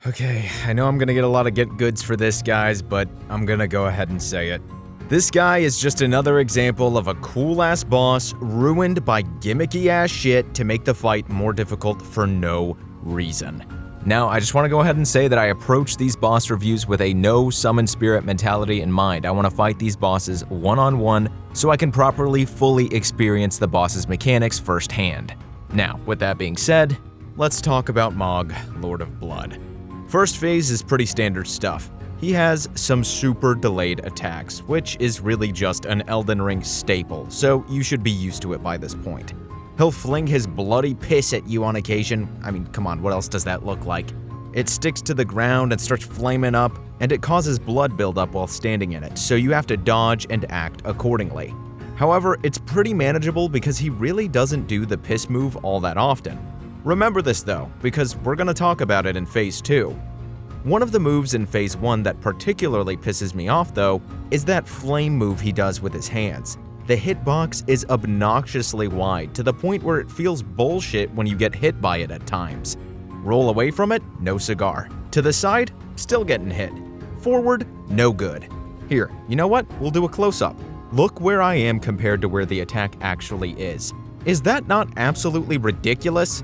Okay, I know I'm gonna get a lot of get goods for this, guys, but I'm gonna go ahead and say it. This guy is just another example of a cool-ass boss ruined by gimmicky-ass shit to make the fight more difficult for no reason. Now, I just want to go ahead and say that I approach these boss reviews with a no summon spirit mentality in mind. I want to fight these bosses one-on-one so I can properly, fully experience the boss's mechanics firsthand. Now, with that being said, let's talk about Mohg, Lord of Blood. First phase is pretty standard stuff. He has some super delayed attacks, which is really just an Elden Ring staple, so you should be used to it by this point. He'll fling his bloody piss at you on occasion. I mean, come on, what else does that look like? It sticks to the ground and starts flaming up, and it causes blood buildup while standing in it, so you have to dodge and act accordingly. However, it's pretty manageable because he really doesn't do the piss move all that often. Remember this though, because we're gonna talk about it in Phase 2. One of the moves in Phase 1 that particularly pisses me off though, is that flame move he does with his hands. The hitbox is obnoxiously wide to the point where it feels bullshit when you get hit by it at times. Roll away from it, no cigar. To the side, still getting hit. Forward, no good. Here, you know what? We'll do a close-up. Look where I am compared to where the attack actually is. Is that not absolutely ridiculous?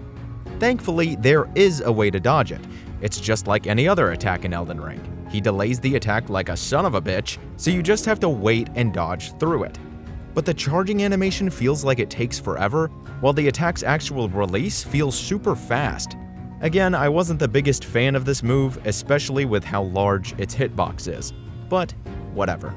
Thankfully, there is a way to dodge it. It's just like any other attack in Elden Ring. He delays the attack like a son of a bitch, so you just have to wait and dodge through it. But the charging animation feels like it takes forever, while the attack's actual release feels super fast. Again, I wasn't the biggest fan of this move, especially with how large its hitbox is, but whatever.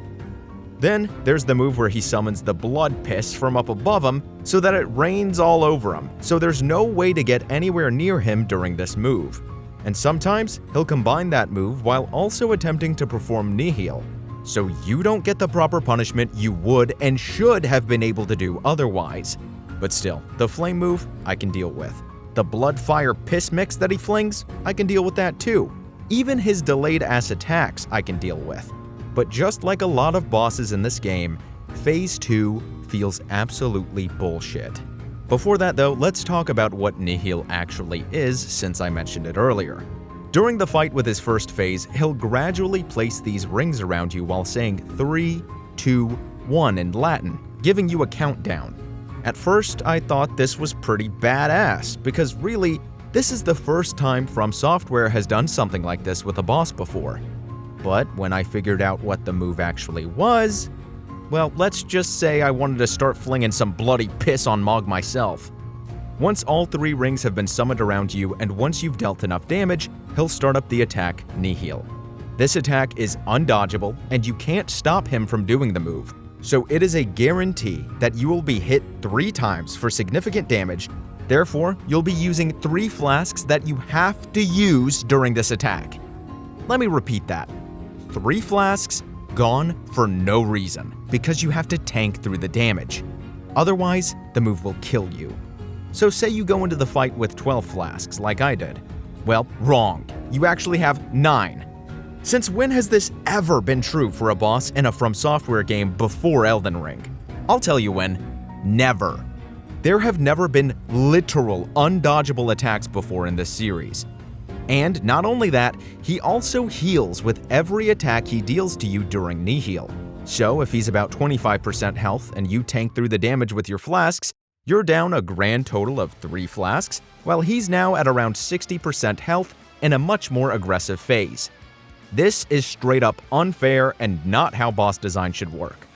Then, there's the move where he summons the blood piss from up above him so that it rains all over him, so there's no way to get anywhere near him during this move. And sometimes, he'll combine that move while also attempting to perform Nihil, so you don't get the proper punishment you would and should have been able to do otherwise. But still, the flame move, I can deal with. The blood fire piss mix that he flings, I can deal with that too. Even his delayed ass attacks, I can deal with. But just like a lot of bosses in this game, Phase 2 feels absolutely bullshit. Before that though, let's talk about what Nihil actually is, since I mentioned it earlier. During the fight with his first phase, he'll gradually place these rings around you while saying 3, 2, 1 in Latin, giving you a countdown. At first, I thought this was pretty badass, because really, this is the first time From Software has done something like this with a boss before. But when I figured out what the move actually was, well, let's just say I wanted to start flinging some bloody piss on Mohg myself. Once all 3 rings have been summoned around you and once you've dealt enough damage, he'll start up the attack Nihil. This attack is undodgeable and you can't stop him from doing the move, so it is a guarantee that you will be hit 3 times for significant damage. Therefore, you'll be using 3 flasks that you have to use during this attack. Let me repeat that. 3 flasks gone for no reason, because you have to tank through the damage. Otherwise, the move will kill you. So say you go into the fight with 12 flasks, like I did. Well, wrong. You actually have 9. Since when has this ever been true for a boss in a From Software game before Elden Ring? I'll tell you when. Never. There have never been literal, undodgeable attacks before in this series. And not only that, he also heals with every attack he deals to you during Nihil. So if he's about 25% health and you tank through the damage with your flasks, you're down a grand total of 3 flasks, while he's now at around 60% health in a much more aggressive phase. This is straight up unfair and not how boss design should work.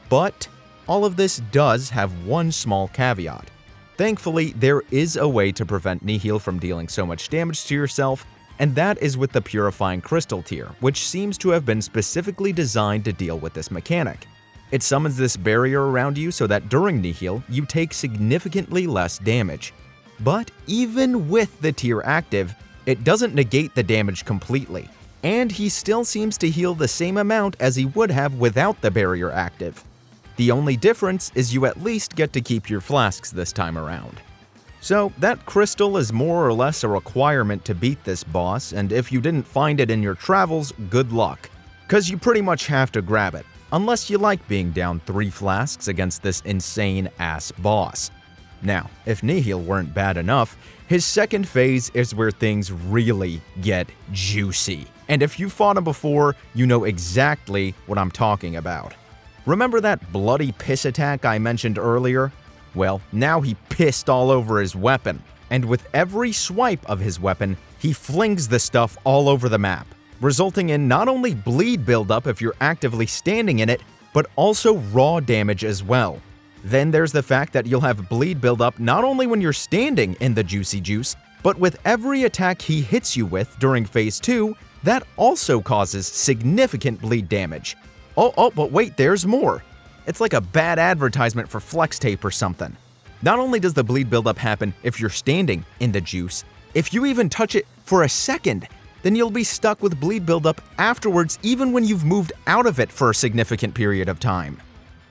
But all of this does have one small caveat. Thankfully, there is a way to prevent Nihil from dealing so much damage to yourself, and that is with the Purifying Crystal tier, which seems to have been specifically designed to deal with this mechanic. It summons this barrier around you so that during Nihil, you take significantly less damage. But even with the tier active, it doesn't negate the damage completely, and he still seems to heal the same amount as he would have without the barrier active. The only difference is you at least get to keep your flasks this time around. So that crystal is more or less a requirement to beat this boss, and if you didn't find it in your travels, good luck. Cause you pretty much have to grab it, unless you like being down 3 flasks against this insane ass boss. Now, if Nihil weren't bad enough, His second phase is where things really get juicy. And if you've fought him before, you know exactly what I'm talking about. Remember that bloody piss attack I mentioned earlier? Well, now he pissed all over his weapon. And with every swipe of his weapon, he flings the stuff all over the map, resulting in not only bleed buildup if you're actively standing in it, but also raw damage as well. Then there's the fact that you'll have bleed buildup not only when you're standing in the juicy juice, but with every attack he hits you with during Phase 2, that also causes significant bleed damage. But wait, there's more. It's like a bad advertisement for flex tape or something. Not only does the bleed buildup happen if you're standing in the juice, if you even touch it for a second, then you'll be stuck with bleed buildup afterwards even when you've moved out of it for a significant period of time.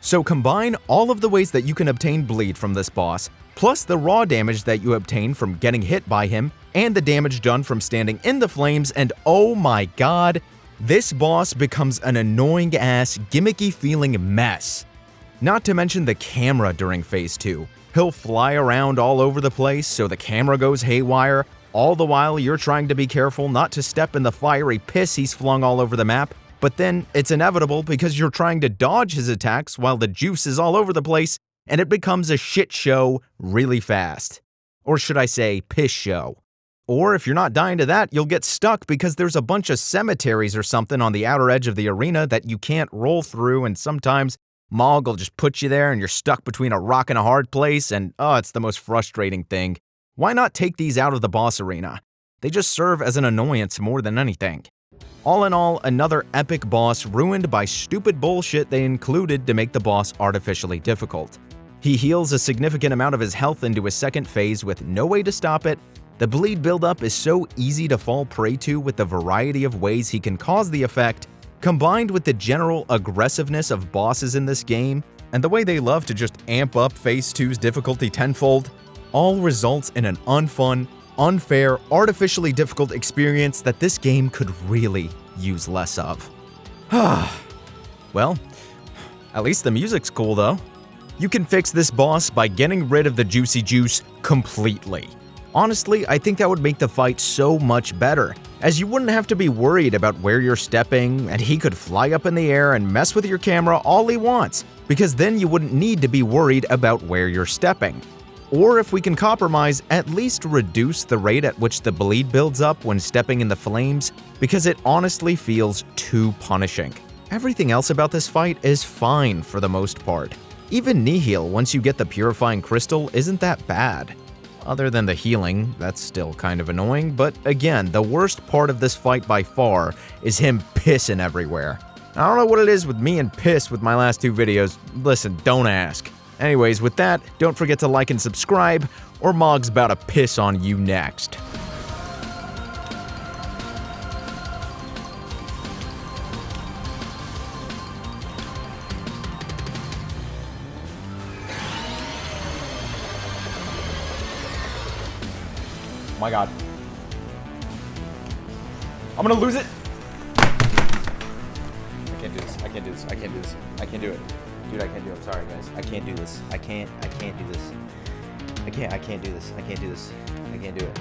So combine all of the ways that you can obtain bleed from this boss, plus the raw damage that you obtain from getting hit by him, and the damage done from standing in the flames, and oh my god, this boss becomes an annoying-ass, gimmicky-feeling mess. Not to mention the camera during Phase 2. He'll fly around all over the place so the camera goes haywire, all the while you're trying to be careful not to step in the fiery piss he's flung all over the map, but then it's inevitable because you're trying to dodge his attacks while the juice is all over the place, and it becomes a shit show really fast. Or should I say, piss show. Or if you're not dying to that, you'll get stuck because there's a bunch of cemeteries or something on the outer edge of the arena that you can't roll through, and sometimes Mohg will just put you there and you're stuck between a rock and a hard place, and it's the most frustrating thing. Why not take these out of the boss arena? They just serve as an annoyance more than anything. All in all, another epic boss ruined by stupid bullshit they included to make the boss artificially difficult. He heals a significant amount of his health into his second phase with no way to stop it. The bleed buildup is so easy to fall prey to with the variety of ways he can cause the effect, combined with the general aggressiveness of bosses in this game, and the way they love to just amp up Phase 2's difficulty tenfold, all results in an unfun, unfair, artificially difficult experience that this game could really use less of. Well, at least the music's cool though. You can fix this boss by getting rid of the juicy juice completely. Honestly, I think that would make the fight so much better, as you wouldn't have to be worried about where you're stepping, and he could fly up in the air and mess with your camera all he wants, because then you wouldn't need to be worried about where you're stepping. Or if we can compromise, at least reduce the rate at which the bleed builds up when stepping in the flames, because it honestly feels too punishing. Everything else about this fight is fine for the most part. Even Nihil, once you get the purifying crystal, isn't that bad. Other than the healing, that's still kind of annoying, but again, the worst part of this fight by far is him pissing everywhere. I don't know what it is with me and piss with my last two videos. Listen, don't ask. Anyways, with that, don't forget to like and subscribe, or Mohg's about to piss on you next. Oh my god. I'm gonna lose it! I can't do this, I can't do this, I can't do this, I can't do it. Dude, I can't do it. I'm sorry, guys. I can't do this. I can't do this. I can't do this. I can't do this. I can't do it.